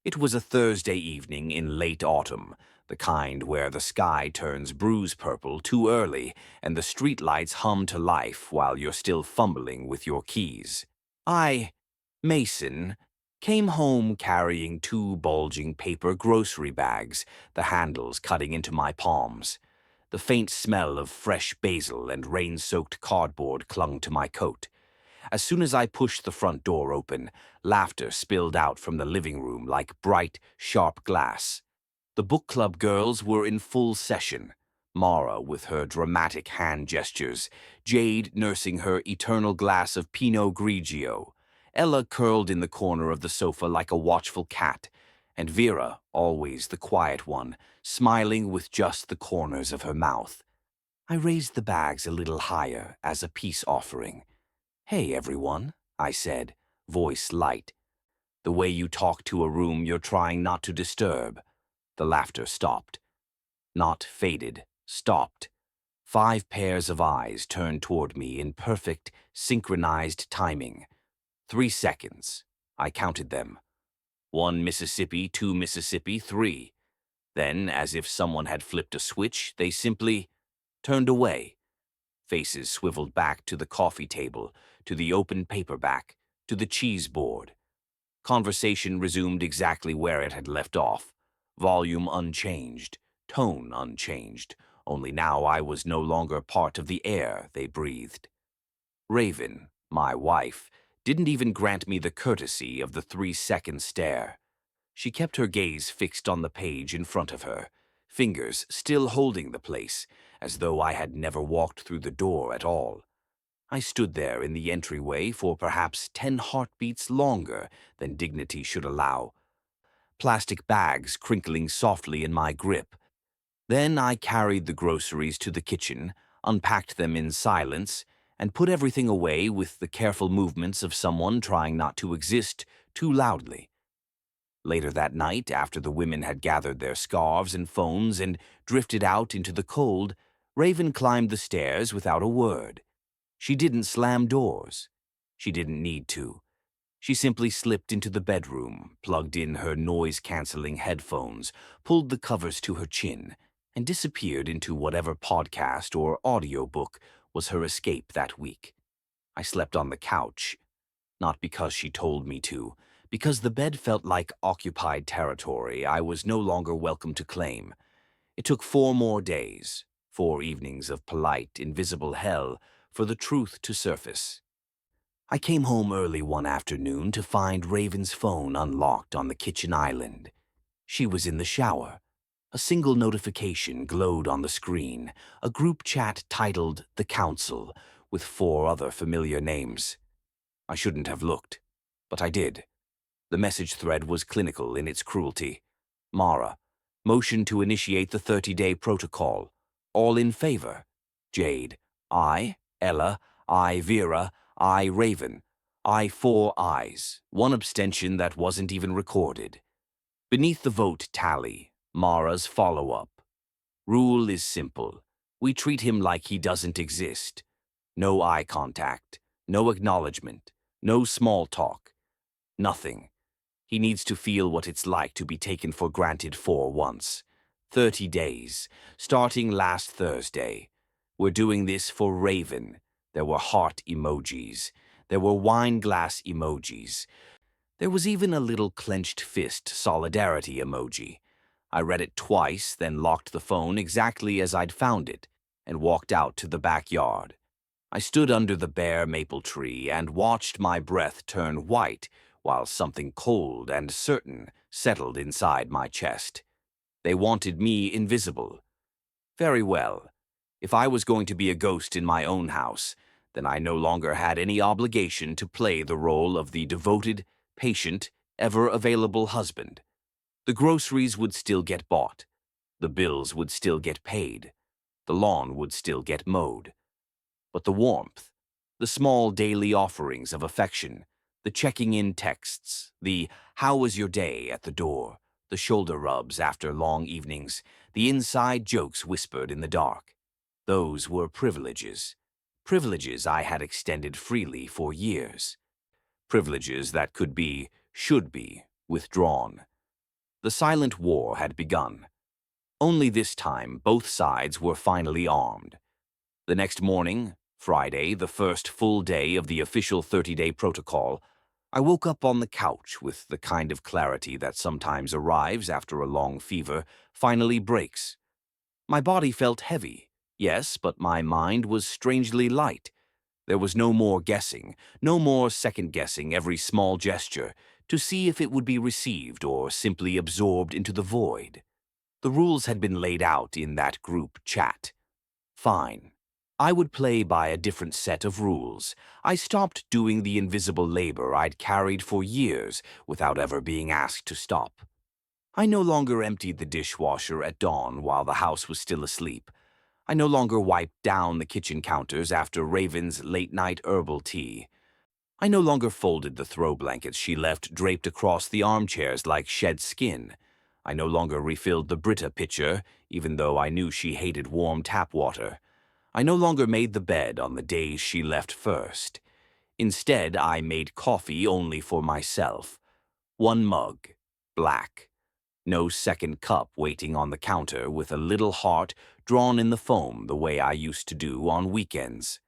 It was a Thursday evening in late autumn, the kind where the sky turns bruise purple too early and the streetlights hum to life while you're still fumbling with your keys. I, Mason, came home carrying two bulging paper grocery bags, the handles cutting into my palms. The faint smell of fresh basil and rain-soaked cardboard clung to my coat. As soon as I pushed the front door open, laughter spilled out from the living room like bright, sharp glass. The book club girls were in full session. Mara with her dramatic hand gestures, Jade nursing her eternal glass of Pinot Grigio, Ella curled in the corner of the sofa like a watchful cat, and Vera, always the quiet one, smiling with just the corners of her mouth. I raised the bags a little higher as a peace offering. "Hey, everyone," I said, voice light. "The way you talk to a room you're trying not to disturb." The laughter stopped. Not faded, stopped. 5 pairs of eyes turned toward me in perfect, synchronized timing. 3 seconds. I counted them. 1 Mississippi, 2 Mississippi, 3. Then, as if someone had flipped a switch, they simply turned away. Faces swiveled back to the coffee table, to the open paperback, to the cheese board. Conversation resumed exactly where it had left off. Volume unchanged, tone unchanged, only now I was no longer part of the air they breathed. Raven, my wife, didn't even grant me the courtesy of the 3-second stare. She kept her gaze fixed on the page in front of her, fingers still holding the place, as though I had never walked through the door at all. I stood there in the entryway for perhaps 10 heartbeats longer than dignity should allow, plastic bags crinkling softly in my grip. Then I carried the groceries to the kitchen, unpacked them in silence, and put everything away with the careful movements of someone trying not to exist too loudly. Later that night, after the women had gathered their scarves and phones and drifted out into the cold, Raven climbed the stairs without a word. She didn't slam doors. She didn't need to. She simply slipped into the bedroom, plugged in her noise-canceling headphones, pulled the covers to her chin, and disappeared into whatever podcast or audiobook was her escape that week. I slept on the couch, not because she told me to, because the bed felt like occupied territory I was no longer welcome to claim. It took 4 more days, 4 evenings of polite, invisible hell, for the truth to surface. I came home early one afternoon to find Raven's phone unlocked on the kitchen island. She was in the shower. A single notification glowed on the screen, a group chat titled The Council, with 4 other familiar names. I shouldn't have looked, but I did. The message thread was clinical in its cruelty. Mara, motion to initiate the 30-day protocol. All in favor. Jade, I, Ella, I, Vera, I, Raven. I, 4 ayes, 1 abstention that wasn't even recorded. Beneath the vote tally, Mara's follow-up. Rule is simple. We treat him like he doesn't exist. No eye contact, no acknowledgement, no small talk. Nothing. He needs to feel what it's like to be taken for granted for once. 30 days, starting last Thursday. We're doing this for Raven. There were heart emojis. There were wine glass emojis. There was even a little clenched fist solidarity emoji. I read it twice, then locked the phone exactly as I'd found it, and walked out to the backyard. I stood under the bare maple tree and watched my breath turn white while something cold and certain settled inside my chest. They wanted me invisible. Very well. If I was going to be a ghost in my own house, then I no longer had any obligation to play the role of the devoted, patient, ever-available husband. The groceries would still get bought. The bills would still get paid. The lawn would still get mowed. But the warmth, the small daily offerings of affection, the checking-in texts, the "how was your day" at the door, the shoulder rubs after long evenings, the inside jokes whispered in the dark. Those were privileges. Privileges I had extended freely for years. Privileges that could be, should be, withdrawn. The silent war had begun. Only this time, both sides were finally armed. The next morning, Friday, the first full day of the official 30-day protocol, I woke up on the couch with the kind of clarity that sometimes arrives after a long fever finally breaks. My body felt heavy, yes, but my mind was strangely light. There was no more guessing, no more second-guessing every small gesture to see if it would be received or simply absorbed into the void. The rules had been laid out in that group chat. Fine. I would play by a different set of rules. I stopped doing the invisible labor I'd carried for years without ever being asked to stop. I no longer emptied the dishwasher at dawn while the house was still asleep. I no longer wiped down the kitchen counters after Raven's late-night herbal tea. I no longer folded the throw blankets she left draped across the armchairs like shed skin. I no longer refilled the Brita pitcher, even though I knew she hated warm tap water. I no longer made the bed on the days she left first. Instead, I made coffee only for myself. One mug, black. No second cup waiting on the counter with a little heart drawn in the foam the way I used to do on weekends.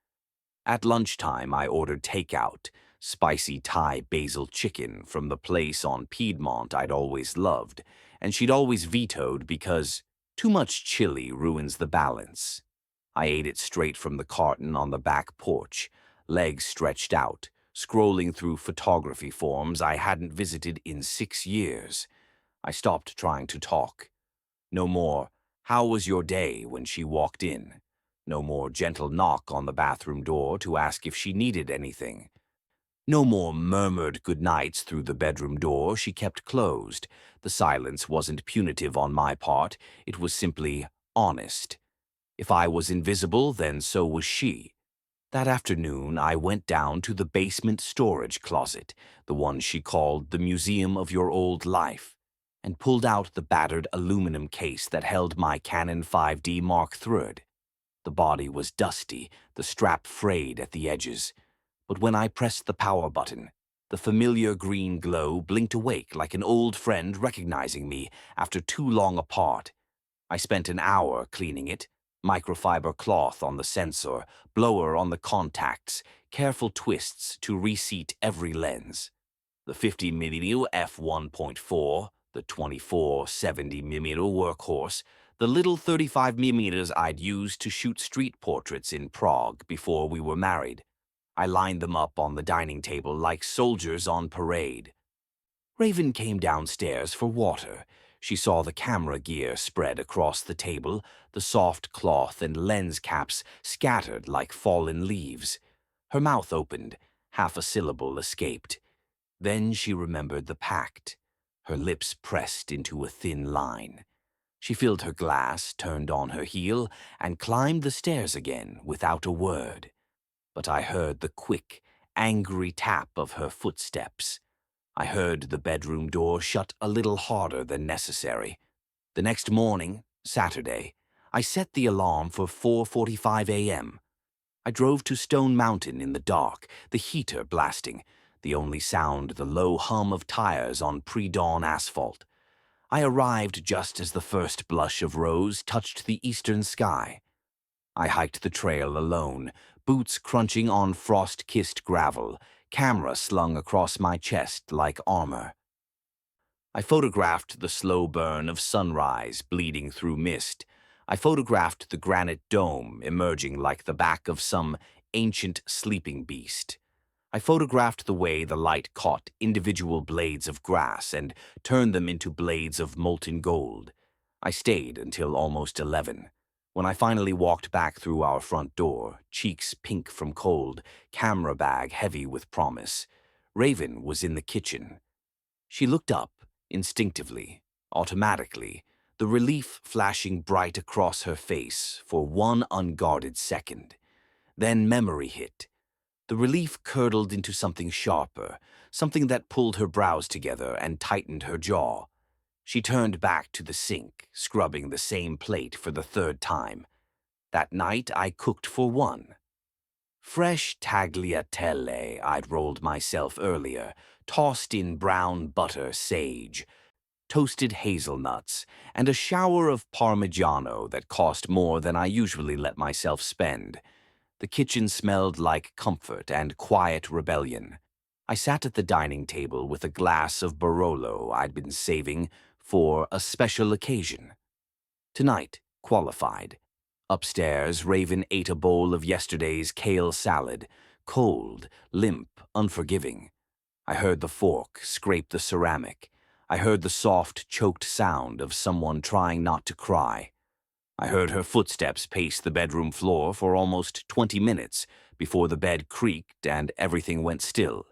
At lunchtime, I ordered takeout, spicy Thai basil chicken from the place on Piedmont I'd always loved, and she'd always vetoed because too much chili ruins the balance. I ate it straight from the carton on the back porch, legs stretched out, scrolling through photography forums I hadn't visited in 6 years. I stopped trying to talk. No more, "How was your day?" when she walked in. No more gentle knock on the bathroom door to ask if she needed anything. No more murmured goodnights through the bedroom door she kept closed. The silence wasn't punitive on my part, it was simply honest. If I was invisible, then so was she. That afternoon, I went down to the basement storage closet, the one she called the Museum of Your Old Life, and pulled out the battered aluminum case that held my Canon 5D Mark III. The body was dusty, the strap frayed at the edges. But when I pressed the power button, the familiar green glow blinked awake like an old friend recognizing me after too long apart. I spent an hour cleaning it, microfiber cloth on the sensor, blower on the contacts, careful twists to reseat every lens. The 50mm f1.4, the 24-70mm workhorse, the little 35mm I'd used to shoot street portraits in Prague before we were married. I lined them up on the dining table like soldiers on parade. Raven came downstairs for water. She saw the camera gear spread across the table, the soft cloth and lens caps scattered like fallen leaves. Her mouth opened, half a syllable escaped. Then she remembered the pact. Her lips pressed into a thin line. She filled her glass, turned on her heel, and climbed the stairs again without a word. But I heard the quick, angry tap of her footsteps. I heard the bedroom door shut a little harder than necessary. The next morning, Saturday, I set the alarm for 4:45 a.m. I drove to Stone Mountain in the dark, the heater blasting, the only sound the low hum of tires on pre-dawn asphalt. I arrived just as the first blush of rose touched the eastern sky. I hiked the trail alone, boots crunching on frost-kissed gravel, camera slung across my chest like armor. I photographed the slow burn of sunrise bleeding through mist. I photographed the granite dome emerging like the back of some ancient sleeping beast. I photographed the way the light caught individual blades of grass and turned them into blades of molten gold. I stayed until almost 11. When I finally walked back through our front door, cheeks pink from cold, camera bag heavy with promise, Raven was in the kitchen. She looked up, instinctively, automatically, the relief flashing bright across her face for one unguarded second. Then memory hit. The relief curdled into something sharper, something that pulled her brows together and tightened her jaw. She turned back to the sink, scrubbing the same plate for the third time. That night I cooked for one. Fresh tagliatelle I'd rolled myself earlier, tossed in brown butter sage, toasted hazelnuts, and a shower of Parmigiano that cost more than I usually let myself spend. The kitchen smelled like comfort and quiet rebellion. I sat at the dining table with a glass of Barolo I'd been saving for a special occasion. Tonight qualified. Upstairs, Raven ate a bowl of yesterday's kale salad, cold, limp, unforgiving. I heard the fork scrape the ceramic. I heard the soft, choked sound of someone trying not to cry. I heard her footsteps pace the bedroom floor for almost 20 minutes before the bed creaked and everything went still.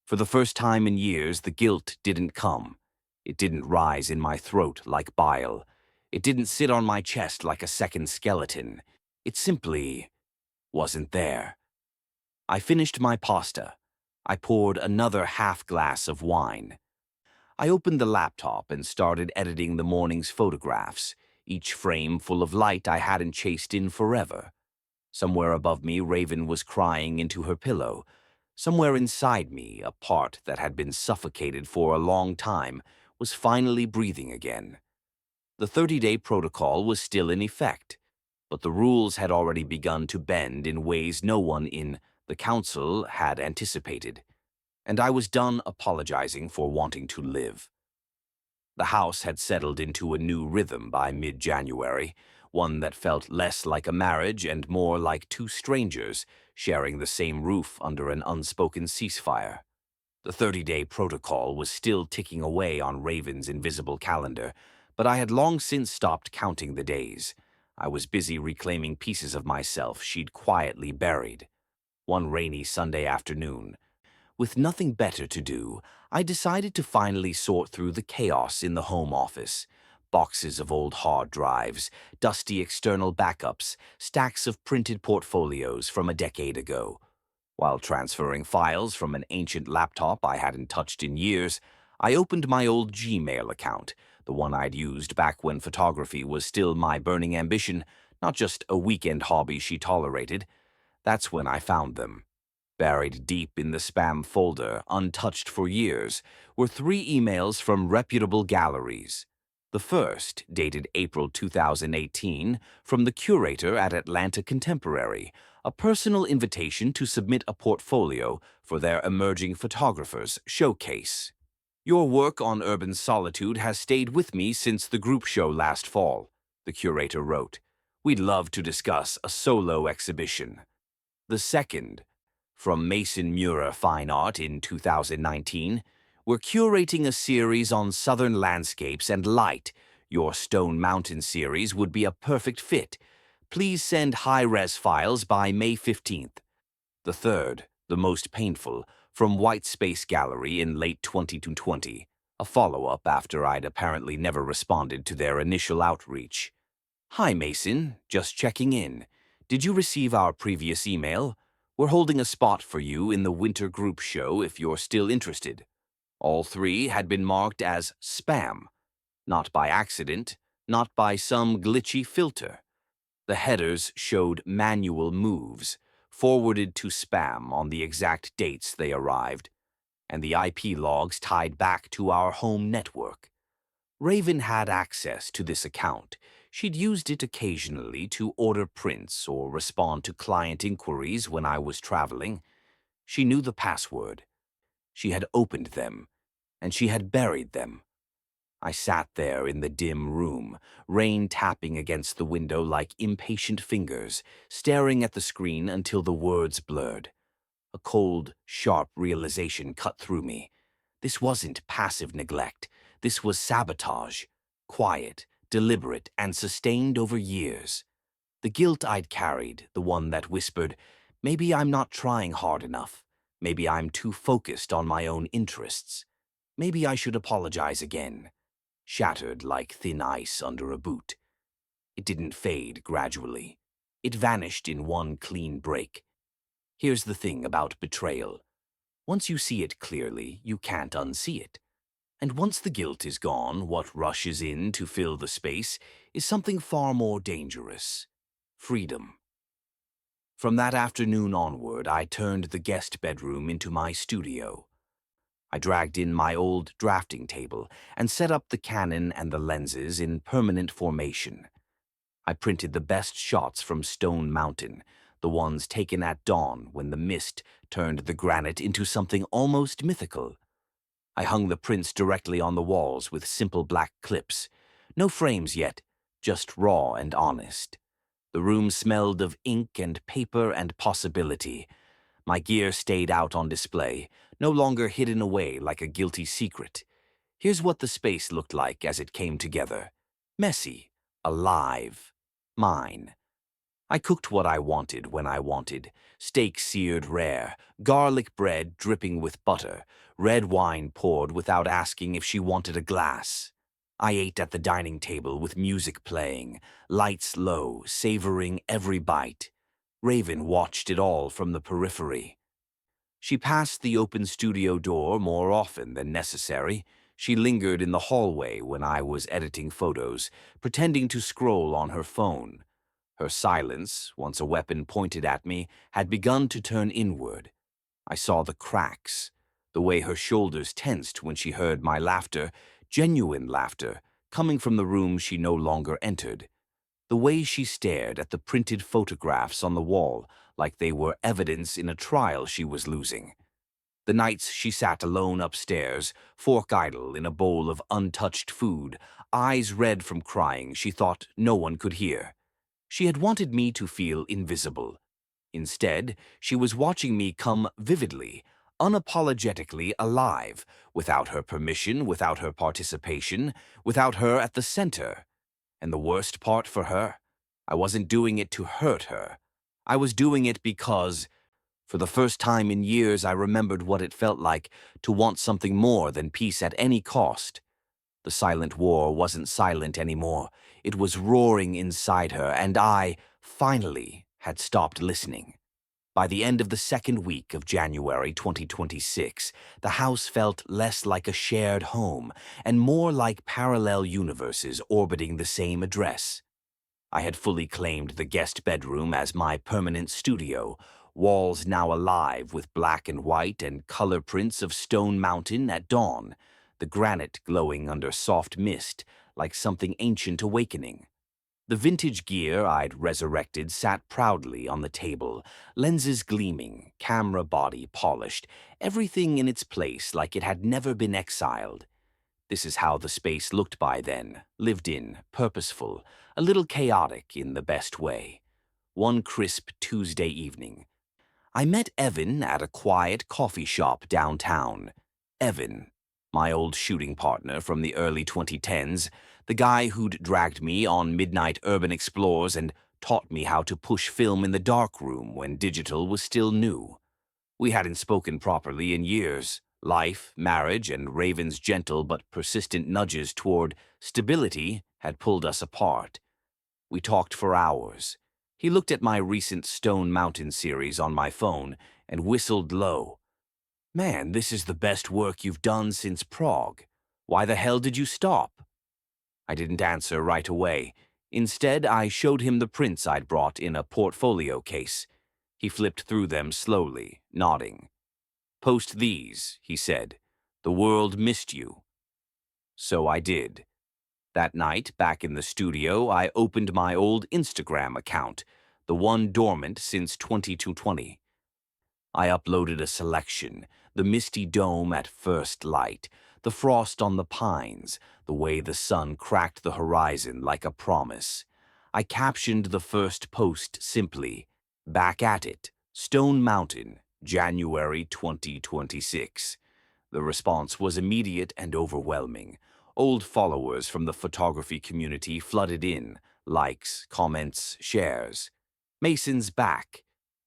For the first time in years, the guilt didn't come. It didn't rise in my throat like bile. It didn't sit on my chest like a second skeleton. It simply wasn't there. I finished my pasta. I poured another half glass of wine. I opened the laptop and started editing the morning's photographs, each frame full of light I hadn't chased in forever. Somewhere above me, Raven was crying into her pillow. Somewhere inside me, a part that had been suffocated for a long time was finally breathing again. The 30-day protocol was still in effect, but the rules had already begun to bend in ways no one in the council had anticipated, and I was done apologizing for wanting to live. The house had settled into a new rhythm by mid-January, one that felt less like a marriage and more like two strangers sharing the same roof under an unspoken ceasefire. The 30-day protocol was still ticking away on Raven's invisible calendar, but I had long since stopped counting the days. I was busy reclaiming pieces of myself she'd quietly buried. One rainy Sunday afternoon, with nothing better to do, I decided to finally sort through the chaos in the home office. Boxes of old hard drives, dusty external backups, stacks of printed portfolios from a decade ago. While transferring files from an ancient laptop I hadn't touched in years, I opened my old Gmail account, the one I'd used back when photography was still my burning ambition, not just a weekend hobby she tolerated. That's when I found them. Buried deep in the spam folder, untouched for years, were 3 emails from reputable galleries. The first, dated April 2018, from the curator at Atlanta Contemporary, a personal invitation to submit a portfolio for their emerging photographers showcase. Your work on urban solitude has stayed with me since the group show last fall, the curator wrote. We'd love to discuss a solo exhibition. The second, from Mason Muir Fine Art in 2019, we're curating a series on southern landscapes and light. Your Stone Mountain series would be a perfect fit. Please send high-res files by May 15th. The third, the most painful, from White Space Gallery in late 2020, a follow-up after I'd apparently never responded to their initial outreach. Hi Mason, just checking in. Did you receive our previous email? We're holding a spot for you in the winter group show if you're still interested. All 3 had been marked as spam. Not by accident, not by some glitchy filter. The headers showed manual moves, forwarded to spam on the exact dates they arrived, and the IP logs tied back to our home network. Raven had access to this account. She'd used it occasionally to order prints or respond to client inquiries when I was traveling. She knew the password. She had opened them, and she had buried them. I sat there in the dim room, rain tapping against the window like impatient fingers, staring at the screen until the words blurred. A cold, sharp realization cut through me. This wasn't passive neglect. This was sabotage. Quiet, deliberate, and sustained over years. The guilt I'd carried, the one that whispered, maybe I'm not trying hard enough. Maybe I'm too focused on my own interests. Maybe I should apologize again. Shattered like thin ice under a boot. It didn't fade gradually. It vanished in one clean break. Here's the thing about betrayal. Once you see it clearly, you can't unsee it. And once the guilt is gone, what rushes in to fill the space is something far more dangerous. Freedom. From that afternoon onward, I turned the guest bedroom into my studio. I dragged in my old drafting table and set up the Canon and the lenses in permanent formation. I printed the best shots from Stone Mountain, the ones taken at dawn when the mist turned the granite into something almost mythical. I hung the prints directly on the walls with simple black clips. No frames yet, just raw and honest. The room smelled of ink and paper and possibility. My gear stayed out on display, no longer hidden away like a guilty secret. Here's what the space looked like as it came together. Messy, alive, mine. I cooked what I wanted when I wanted. Steak seared rare, garlic bread dripping with butter, red wine poured without asking if she wanted a glass. I ate at the dining table with music playing, lights low, savoring every bite. Raven watched it all from the periphery. She passed the open studio door more often than necessary. She lingered in the hallway when I was editing photos, pretending to scroll on her phone. Her silence, once a weapon pointed at me, had begun to turn inward. I saw the cracks, the way her shoulders tensed when she heard my laughter, genuine laughter, coming from the room she no longer entered. The way she stared at the printed photographs on the wall like they were evidence in a trial she was losing. The nights she sat alone upstairs, fork idle in a bowl of untouched food, eyes red from crying she thought no one could hear. She had wanted me to feel invisible. Instead, she was watching me come vividly, unapologetically alive, without her permission, without her participation, without her at the center. And the worst part for her? I wasn't doing it to hurt her. I was doing it because, for the first time in years, I remembered what it felt like to want something more than peace at any cost. The silent war wasn't silent anymore. It was roaring inside her, and I, finally, had stopped listening. By the end of the second week of January 2026, the house felt less like a shared home and more like parallel universes orbiting the same address. I had fully claimed the guest bedroom as my permanent studio, walls now alive with black and white and color prints of Stone Mountain at dawn, the granite glowing under soft mist like something ancient awakening. The vintage gear I'd resurrected sat proudly on the table, lenses gleaming, camera body polished, everything in its place like it had never been exiled. This is how the space looked by then, lived in, purposeful, a little chaotic in the best way. One crisp Tuesday evening, I met Evan at a quiet coffee shop downtown. Evan, my old shooting partner from the early 2010s, the guy who'd dragged me on midnight urban explores and taught me how to push film in the darkroom when digital was still new. We hadn't spoken properly in years. Life, marriage, and Raven's gentle but persistent nudges toward stability had pulled us apart. We talked for hours. He looked at my recent Stone Mountain series on my phone and whistled low. "Man, this is the best work you've done since Prague. Why the hell did you stop?" I didn't answer right away. Instead, I showed him the prints I'd brought in a portfolio case. He flipped through them slowly, nodding. "Post these," he said. "The world missed you." So I did. That night, back in the studio, I opened my old Instagram account, the one dormant since 2020. I uploaded a selection, the misty dome at first light, the frost on the pines, the way the sun cracked the horizon like a promise. I captioned the first post simply, "Back at it, Stone Mountain, January 2026. The response was immediate and overwhelming. Old followers from the photography community flooded in, likes, comments, shares. "Mason's back.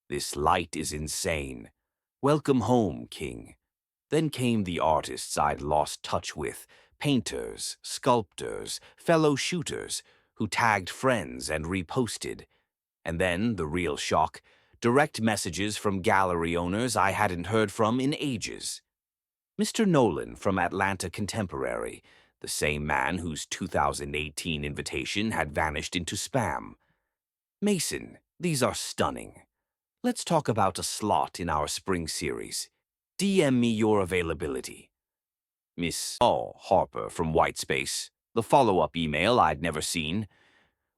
This light is insane. Welcome home, King." Then came the artists I'd lost touch with, painters, sculptors, fellow shooters, who tagged friends and reposted. And then, the real shock, direct messages from gallery owners I hadn't heard from in ages. Mr. Nolan from Atlanta Contemporary, the same man whose 2018 invitation had vanished into spam. "Mason, these are stunning. Let's talk about a slot in our spring series. DM me your availability. Miss Harper from Whitespace, the follow-up email I'd never seen.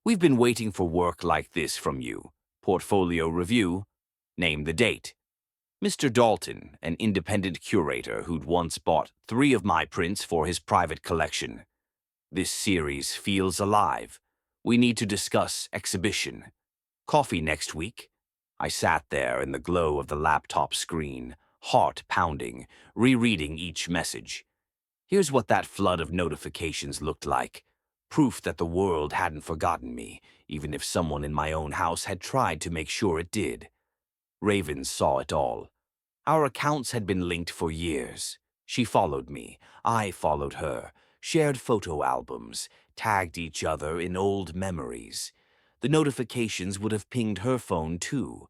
We've been waiting for work like this from you. Portfolio review. Name the date. Mr. Dalton, an independent curator who'd once bought 3 of my prints for his private collection. This series feels alive. We need to discuss exhibition. Coffee next week? I sat there in the glow of the laptop screen, heart pounding, rereading each message. Here's what that flood of notifications looked like. Proof that the world hadn't forgotten me, even if someone in my own house had tried to make sure it did. Raven saw it all. Our accounts had been linked for years. She followed me. I followed her. Shared photo albums. Tagged each other in old memories. The notifications would have pinged her phone too.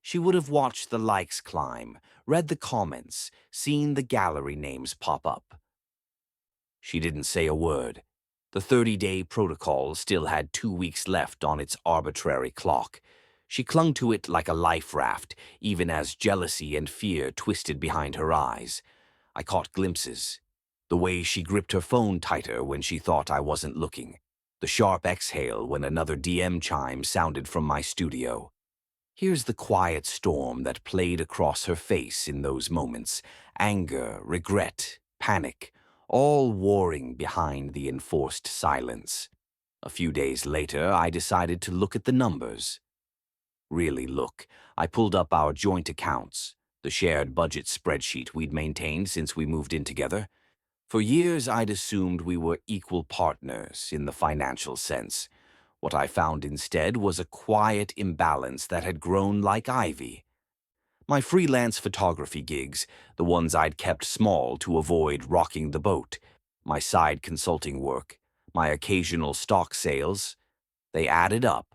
She would have watched the likes climb, read the comments, seen the gallery names pop up. She didn't say a word. The 30-day protocol still had 2 weeks left on its arbitrary clock. She clung to it like a life raft, even as jealousy and fear twisted behind her eyes. I caught glimpses. The way she gripped her phone tighter when she thought I wasn't looking. The sharp exhale when another DM chime sounded from my studio. Here's the quiet storm that played across her face in those moments. Anger, regret, panic, all warring behind the enforced silence. A few days later, I decided to look at the numbers. Really look. I pulled up our joint accounts, the shared budget spreadsheet we'd maintained since we moved in together. For years, I'd assumed we were equal partners in the financial sense. What I found instead was a quiet imbalance that had grown like ivy. My freelance photography gigs, the ones I'd kept small to avoid rocking the boat, my side consulting work, my occasional stock sales, they added up.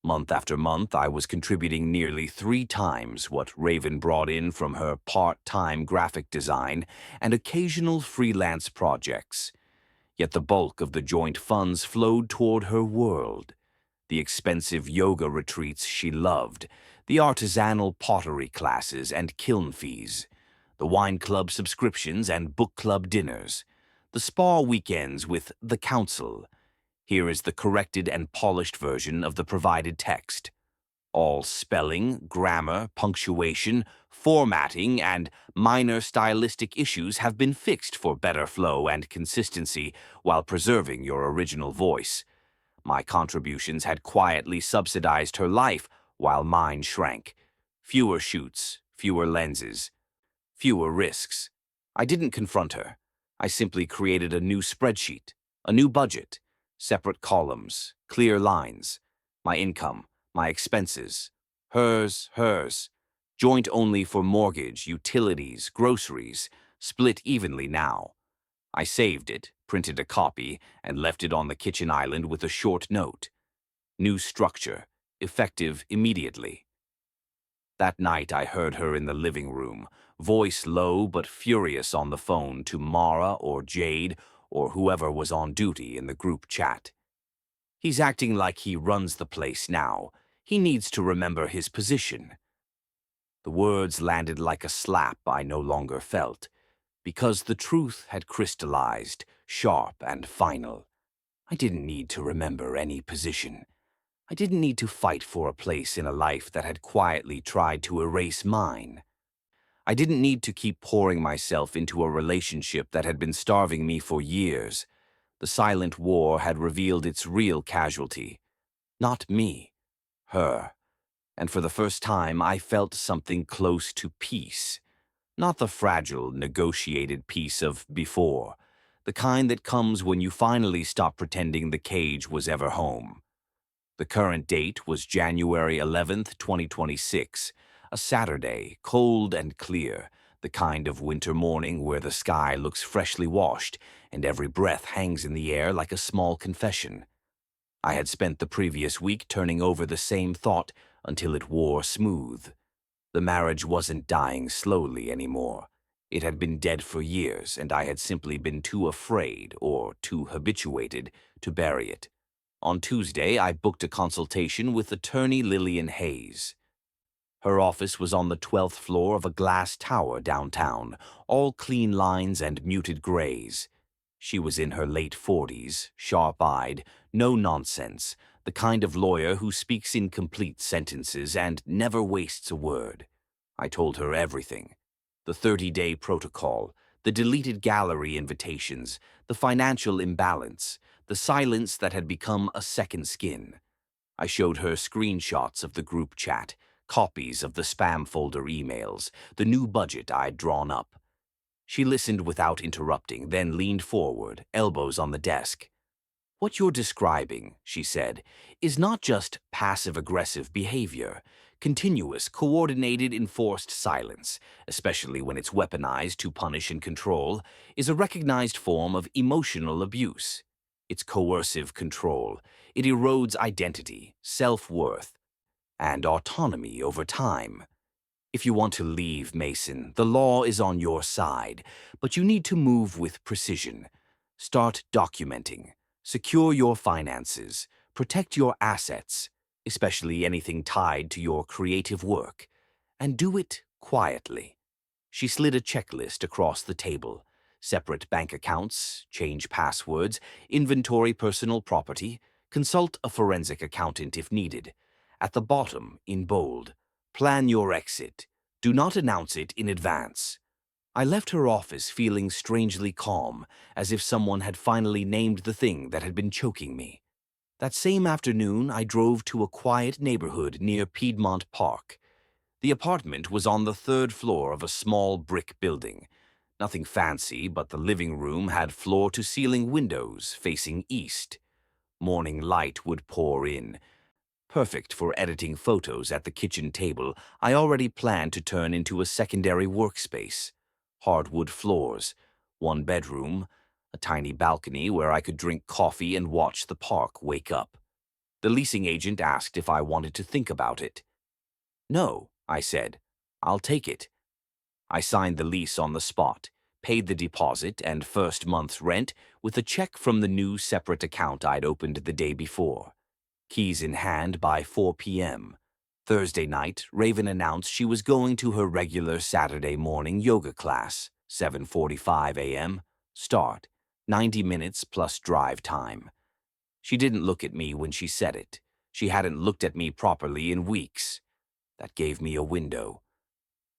Month after month, I was contributing nearly 3 times what Raven brought in from her part-time graphic design and occasional freelance projects. Yet the bulk of the joint funds flowed toward her world. The expensive yoga retreats she loved, the artisanal pottery classes and kiln fees, the wine club subscriptions and book club dinners, the spa weekends with the council. Here is the corrected and polished version of the provided text. All spelling, grammar, punctuation, formatting, and minor stylistic issues have been fixed for better flow and consistency while preserving your original voice. My contributions had quietly subsidized her life while mine shrank. Fewer shoots, fewer lenses, fewer risks. I didn't confront her. I simply created a new spreadsheet, a new budget, separate columns, clear lines. My income, my expenses, hers, joint only for mortgage, utilities, groceries, split evenly now. I saved it, printed a copy, and left it on the kitchen island with a short note. New structure, effective immediately. That night I heard her in the living room, voice low but furious on the phone to Mara or Jade or whoever was on duty in the group chat. He's acting like he runs the place now. He needs to remember his position. The words landed like a slap I no longer felt, because the truth had crystallized, sharp and final. I didn't need to remember any position. I didn't need to fight for a place in a life that had quietly tried to erase mine. I didn't need to keep pouring myself into a relationship that had been starving me for years. The silent war had revealed its real casualty. Not me, her. And for the first time, I felt something close to peace. Not the fragile, negotiated peace of before, the kind that comes when you finally stop pretending the cage was ever home. The current date was January 11th, 2026, a Saturday, cold and clear, the kind of winter morning where the sky looks freshly washed and every breath hangs in the air like a small confession. I had spent the previous week turning over the same thought until it wore smooth. The marriage wasn't dying slowly anymore. It had been dead for years, and I had simply been too afraid or too habituated to bury it. On Tuesday, I booked a consultation with attorney Lillian Hayes. Her office was on the 12th floor of a glass tower downtown, all clean lines and muted grays. She was in her late 40s, sharp-eyed, no nonsense, the kind of lawyer who speaks in complete sentences and never wastes a word. I told her everything. The 30-day protocol, the deleted gallery invitations, the financial imbalance, the silence that had become a second skin. I showed her screenshots of the group chat, copies of the spam folder emails, the new budget I'd drawn up. She listened without interrupting, then leaned forward, elbows on the desk. "What you're describing," she said, "is not just passive-aggressive behavior. Continuous, coordinated, enforced silence, especially when it's weaponized to punish and control, is a recognized form of emotional abuse. It's coercive control. It erodes identity, self-worth, and autonomy over time. If you want to leave, Mason, the law is on your side, but you need to move with precision. Start documenting. Secure your finances. Protect your assets, especially anything tied to your creative work, and do it quietly." She slid a checklist across the table. Separate bank accounts, change passwords, inventory personal property, consult a forensic accountant if needed. At the bottom, in bold, plan your exit. Do not announce it in advance. I left her office feeling strangely calm, as if someone had finally named the thing that had been choking me. That same afternoon, I drove to a quiet neighborhood near Piedmont Park. The apartment was on the 3rd floor of a small brick building. Nothing fancy, but the living room had floor-to-ceiling windows facing east. Morning light would pour in. Perfect for editing photos at the kitchen table I already planned to turn into a secondary workspace. Hardwood floors, one bedroom, a tiny balcony where I could drink coffee and watch the park wake up. The leasing agent asked if I wanted to think about it. "No," I said. "I'll take it." I signed the lease on the spot, paid the deposit and first month's rent with a check from the new separate account I'd opened the day before. Keys in hand by 4 p.m. Thursday night, Raven announced she was going to her regular Saturday morning yoga class, 7:45 a.m. Start, 90 minutes plus drive time. She didn't look at me when she said it. She hadn't looked at me properly in weeks. That gave me a window.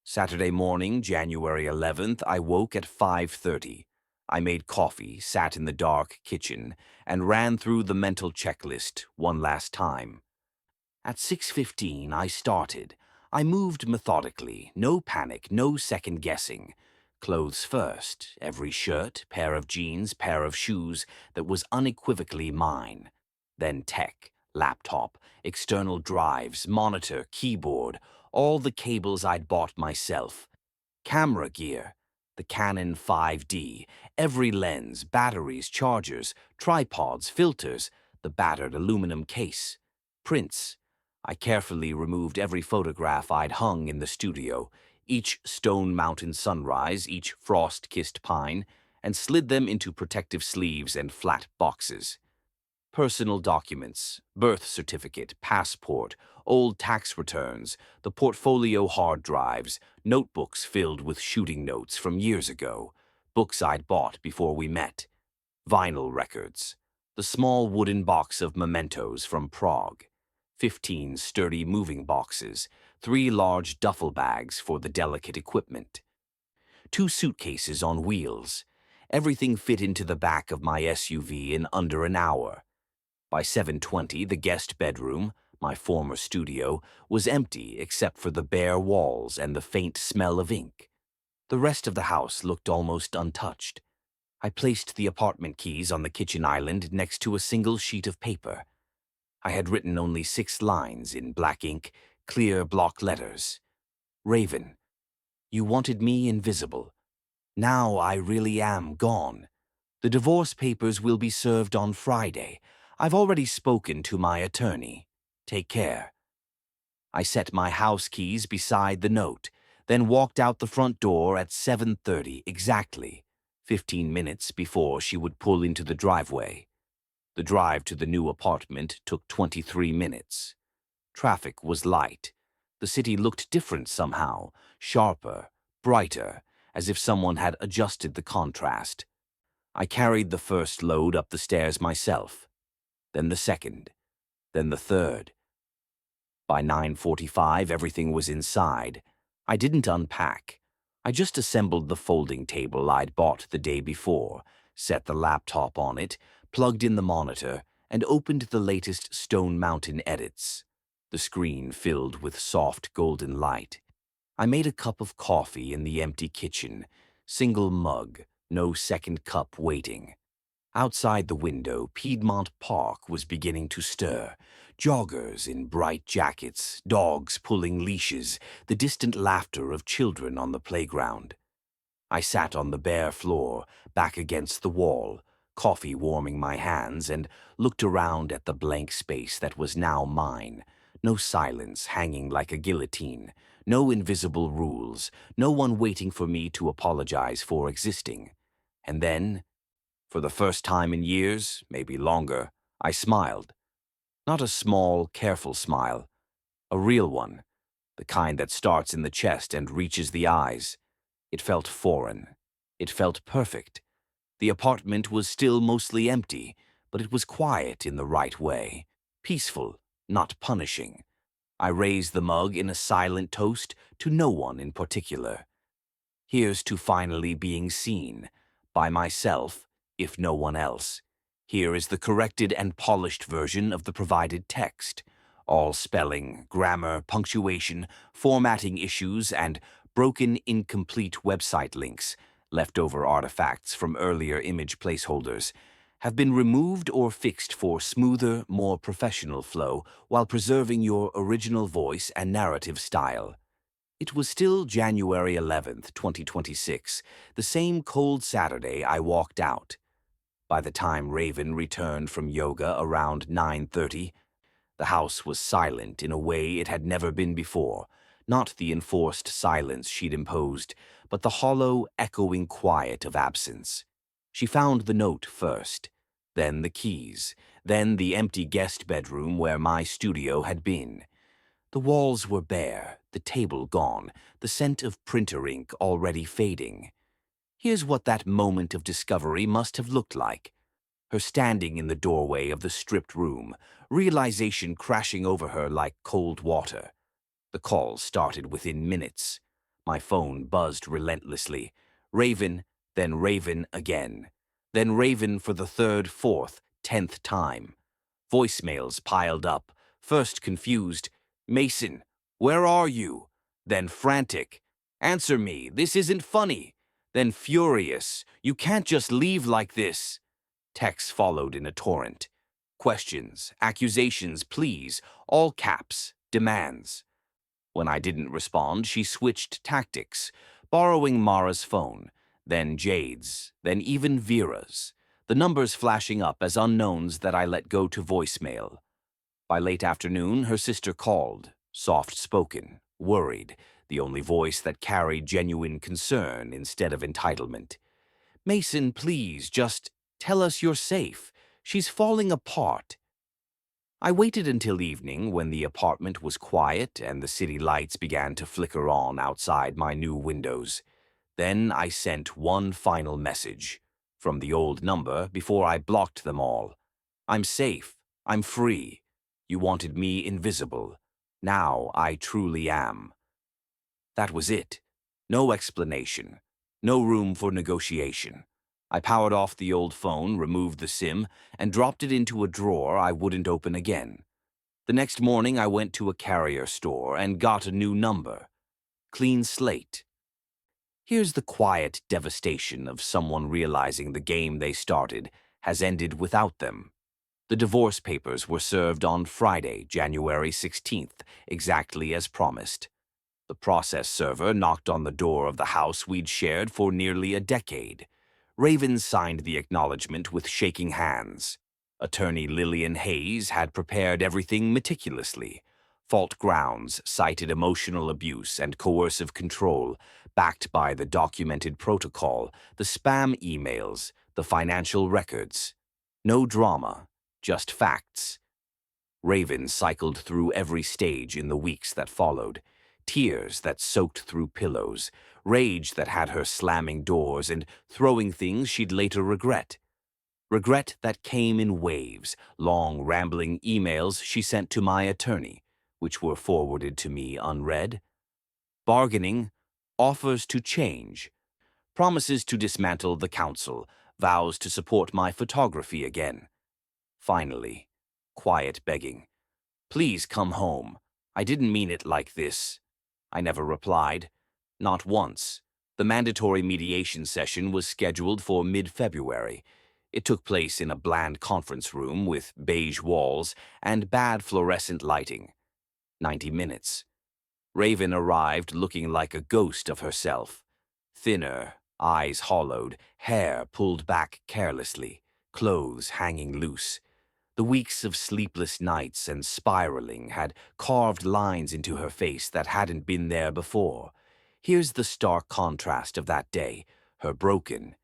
Saturday morning, January 11th, I woke at 5:30. I made coffee, sat in the dark kitchen, and ran through the mental checklist one last time. At 6:15, I started. I moved methodically, no panic, no second-guessing. Clothes first, every shirt, pair of jeans, pair of shoes that was unequivocally mine. Then tech, laptop, external drives, monitor, keyboard, all the cables I'd bought myself. Camera gear, the Canon 5D, every lens, batteries, chargers, tripods, filters, the battered aluminum case. Prints. I carefully removed every photograph I'd hung in the studio, each Stone Mountain sunrise, each frost-kissed pine, and slid them into protective sleeves and flat boxes. Personal documents, birth certificate, passport, old tax returns, the portfolio hard drives, notebooks filled with shooting notes from years ago, books I'd bought before we met, vinyl records, the small wooden box of mementos from Prague, 15 sturdy moving boxes, 3 large duffel bags for the delicate equipment, 2 suitcases on wheels. Everything fit into the back of my SUV in under an hour. By 7:20, the guest bedroom, my former studio, was empty except for the bare walls and the faint smell of ink. The rest of the house looked almost untouched. I placed the apartment keys on the kitchen island next to a single sheet of paper. I had written only 6 lines in black ink, clear block letters. "Raven, you wanted me invisible. Now I really am gone. The divorce papers will be served on Friday. I've already spoken to my attorney. Take care." I set my house keys beside the note, then walked out the front door at 7:30 exactly, 15 minutes before she would pull into the driveway. The drive to the new apartment took 23 minutes. Traffic was light. The city looked different somehow, sharper, brighter, as if someone had adjusted the contrast. I carried the first load up the stairs myself, then the second, then the third. By 9:45, everything was inside. I didn't unpack. I just assembled the folding table I'd bought the day before, set the laptop on it, plugged in the monitor, and opened the latest Stone Mountain edits. The screen filled with soft golden light. I made a cup of coffee in the empty kitchen, single mug, no second cup waiting. Outside the window, Piedmont Park was beginning to stir. Joggers in bright jackets, dogs pulling leashes, the distant laughter of children on the playground. I sat on the bare floor, back against the wall, coffee warming my hands, and looked around at the blank space that was now mine. No silence hanging like a guillotine, no invisible rules, no one waiting for me to apologize for existing. And then, for the first time in years, maybe longer, I smiled. Not a small, careful smile, a real one, the kind that starts in the chest and reaches the eyes. It felt foreign. It felt perfect. The apartment was still mostly empty, but it was quiet in the right way, peaceful, not punishing. I raised the mug in a silent toast to no one in particular. Here's to finally being seen, by myself, if no one else. Here is the corrected and polished version of the provided text. All spelling, grammar, punctuation, formatting issues, and broken, incomplete website links, leftover artifacts from earlier image placeholders, have been removed or fixed for smoother, more professional flow while preserving your original voice and narrative style. It was still January 11th, 2026, the same cold Saturday I walked out. By the time Raven returned from yoga around 9:30, the house was silent in a way it had never been before, not the enforced silence she'd imposed, but the hollow, echoing quiet of absence. She found the note first, then the keys, then the empty guest bedroom where my studio had been. The walls were bare, the table gone, the scent of printer ink already fading. Here's what that moment of discovery must have looked like. Her standing in the doorway of the stripped room, realization crashing over her like cold water. The call started within minutes. My phone buzzed relentlessly. Raven, then Raven again. Then Raven for the third, fourth, 10th time. Voicemails piled up, first confused. "Mason, where are you?" Then frantic. "Answer me, this isn't funny." Then furious. "You can't just leave like this." Texts followed in a torrent. Questions, accusations, pleas, all caps, demands. When I didn't respond, she switched tactics, borrowing Mara's phone, then Jade's, then even Vera's, the numbers flashing up as unknowns that I let go to voicemail. By late afternoon, her sister called, soft-spoken, worried, the only voice that carried genuine concern instead of entitlement. "Mason, please, just tell us you're safe. She's falling apart." I waited until evening when the apartment was quiet and the city lights began to flicker on outside my new windows. Then I sent one final message, from the old number before I blocked them all. "I'm safe. I'm free. You wanted me invisible. Now I truly am." That was it. No explanation. No room for negotiation. I powered off the old phone, removed the SIM, and dropped it into a drawer I wouldn't open again. The next morning I went to a carrier store and got a new number. Clean slate. Here's the quiet devastation of someone realizing the game they started has ended without them. The divorce papers were served on Friday, January 16th, exactly as promised. The process server knocked on the door of the house we'd shared for nearly a decade. Raven signed the acknowledgement with shaking hands. Attorney Lillian Hayes had prepared everything meticulously. Fault grounds cited emotional abuse and coercive control, backed by the documented protocol, the spam emails, the financial records. No drama, just facts. Raven cycled through every stage in the weeks that followed. tears that soaked through pillows, rage that had her slamming doors and throwing things she'd later regret. Regret that came in waves, long, rambling emails she sent to my attorney, which were forwarded to me unread. Bargaining, offers to change, promises to dismantle the council, vows to support my photography again. Finally, quiet begging. Please come home. I didn't mean it like this. I never replied. Not once. The mandatory mediation session was scheduled for mid-February. It took place in a bland conference room with beige walls and bad fluorescent lighting. 90 minutes. Raven arrived looking like a ghost of herself. Thinner, eyes hollowed, hair pulled back carelessly, clothes hanging loose. The weeks of sleepless nights and spiraling had carved lines into her face that hadn't been there before. Here's the stark contrast of that day, her broken,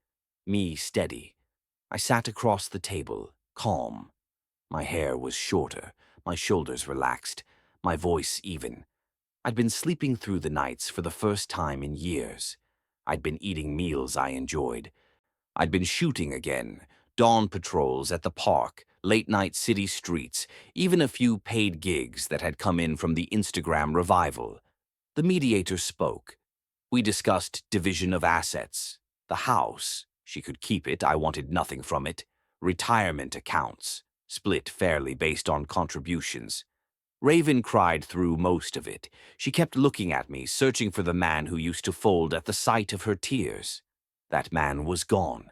me steady. I sat across the table, calm. My hair was shorter, my shoulders relaxed, my voice even. I'd been sleeping through the nights for the first time in years. I'd been eating meals I enjoyed. I'd been shooting again, dawn patrols at the park, late-night city streets, even a few paid gigs that had come in from the Instagram revival. The mediator spoke. We discussed division of assets. The house, she could keep it, I wanted nothing from it. Retirement accounts, split fairly based on contributions. Raven cried through most of it. She kept looking at me, searching for the man who used to fold at the sight of her tears. That man was gone.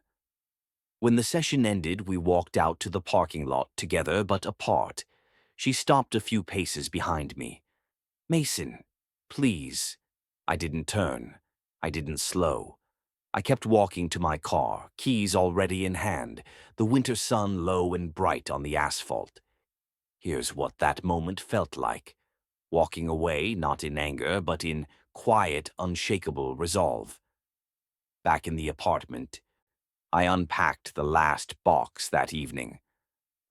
When the session ended, we walked out to the parking lot together but apart. She stopped a few paces behind me. Mason, please. I didn't turn. I didn't slow. I kept walking to my car, keys already in hand, the winter sun low and bright on the asphalt. Here's what that moment felt like. Walking away, not in anger, but in quiet, unshakable resolve. Back in the apartment, I unpacked the last box that evening.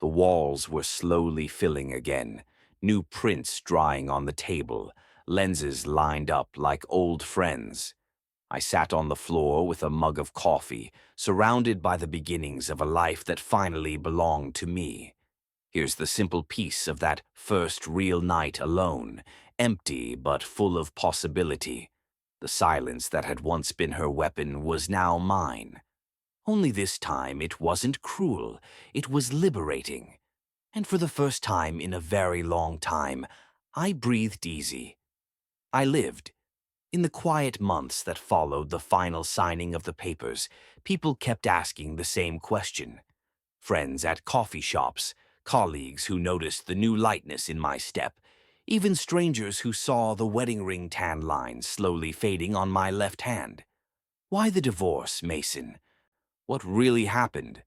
The walls were slowly filling again, new prints drying on the table, lenses lined up like old friends. I sat on the floor with a mug of coffee, surrounded by the beginnings of a life that finally belonged to me. Here's the simple piece of that first real night alone, empty but full of possibility. The silence that had once been her weapon was now mine. Only this time it wasn't cruel, it was liberating. And for the first time in a very long time, I breathed easy. I lived. In the quiet months that followed the final signing of the papers, people kept asking the same question. Friends at coffee shops, colleagues who noticed the new lightness in my step, even strangers who saw the wedding ring tan line slowly fading on my left hand. Why the divorce, Mason? What really happened?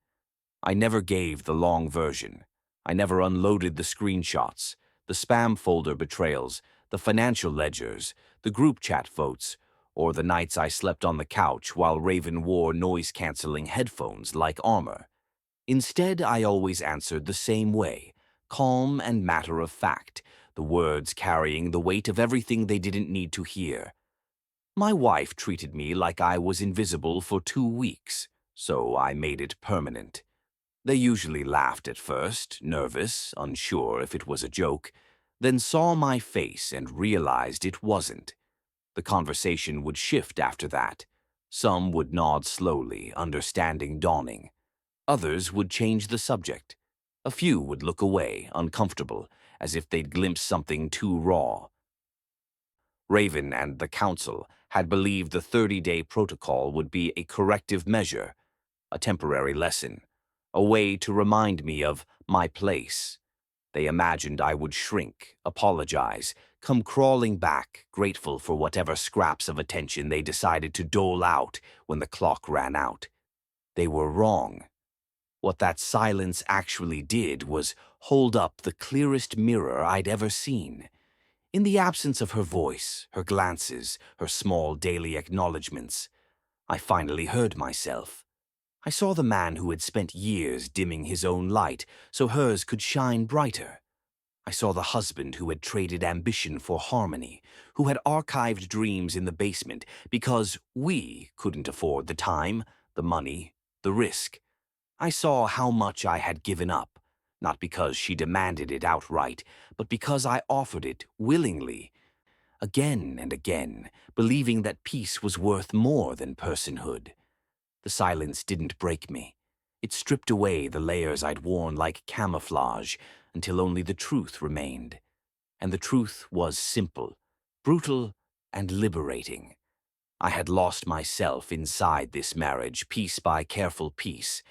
I never gave the long version. I never unloaded the screenshots, the spam folder betrayals, the financial ledgers, the group chat votes, or the nights I slept on the couch while Raven wore noise-canceling headphones like armor. Instead, I always answered the same way, calm and matter-of-fact, the words carrying the weight of everything they didn't need to hear. My wife treated me like I was invisible for 2 weeks, so I made it permanent. They usually laughed at first, nervous, unsure if it was a joke, then saw my face and realized it wasn't. The conversation would shift after that. Some would nod slowly, understanding dawning. Others would change the subject. A few would look away, uncomfortable, as if they'd glimpsed something too raw. Raven and the council had believed the 30-day protocol would be a corrective measure, a temporary lesson, a way to remind me of my place. They imagined I would shrink, apologize, come crawling back, grateful for whatever scraps of attention they decided to dole out when the clock ran out. They were wrong. What that silence actually did was hold up the clearest mirror I'd ever seen. In the absence of her voice, her glances, her small daily acknowledgments, I finally heard myself. I saw the man who had spent years dimming his own light so hers could shine brighter. I saw the husband who had traded ambition for harmony, who had archived dreams in the basement because we couldn't afford the time, the money, the risk. I saw how much I had given up, not because she demanded it outright, but because I offered it willingly, again and again, believing that peace was worth more than personhood. The silence didn't break me. It stripped away the layers I'd worn like camouflage until only the truth remained. And the truth was simple, brutal, and liberating. I had lost myself inside this marriage, piece by careful piece.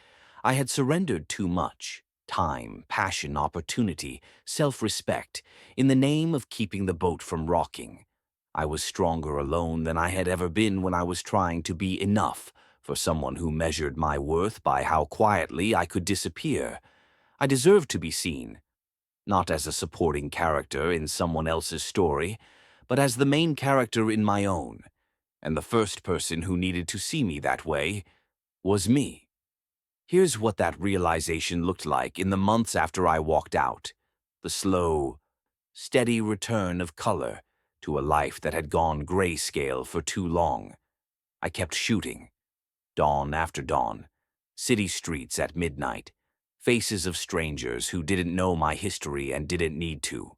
I had surrendered too much: time, passion, opportunity, self-respect, in the name of keeping the boat from rocking. I was stronger alone than I had ever been when I was trying to be enough for someone who measured my worth by how quietly I could disappear. I deserved to be seen, not as a supporting character in someone else's story, but as the main character in my own. And the first person who needed to see me that way was me. Here's what that realization looked like in the months after I walked out: the slow, steady return of color to a life that had gone grayscale for too long. I kept shooting, dawn after dawn, city streets at midnight, faces of strangers who didn't know my history and didn't need to.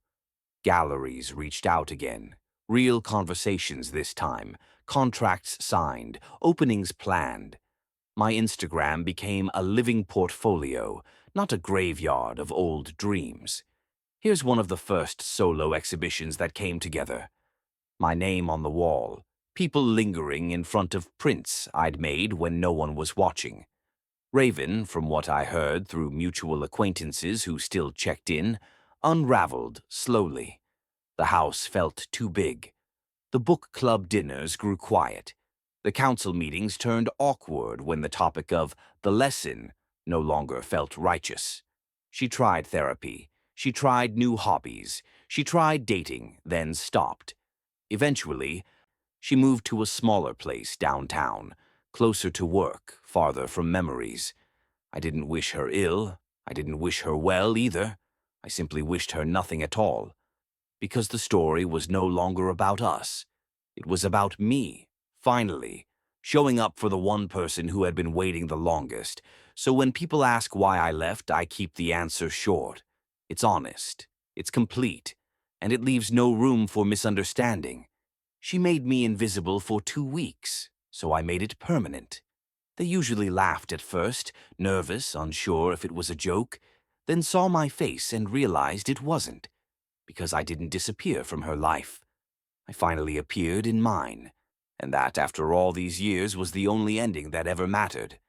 Galleries reached out again, real conversations this time, contracts signed, openings planned. My Instagram became a living portfolio, not a graveyard of old dreams. Here's one of the first solo exhibitions that came together. My name on the wall, people lingering in front of prints I'd made when no one was watching. Raven, from what I heard through mutual acquaintances who still checked in, unraveled slowly. The house felt too big. The book club dinners grew quiet. The council meetings turned awkward when the topic of the lesson no longer felt righteous. She tried therapy. She tried new hobbies. She tried dating, then stopped. Eventually, she moved to a smaller place downtown, closer to work, farther from memories. I didn't wish her ill. I didn't wish her well either. I simply wished her nothing at all. Because the story was no longer about us. It was about me, finally, showing up for the one person who had been waiting the longest. So when people ask why I left, I keep the answer short. It's honest, it's complete, and it leaves no room for misunderstanding. She made me invisible for 2 weeks, so I made it permanent. They usually laughed at first, nervous, unsure if it was a joke, then saw my face and realized it wasn't, because I didn't disappear from her life. I finally appeared in mine, and that, after all these years, was the only ending that ever mattered.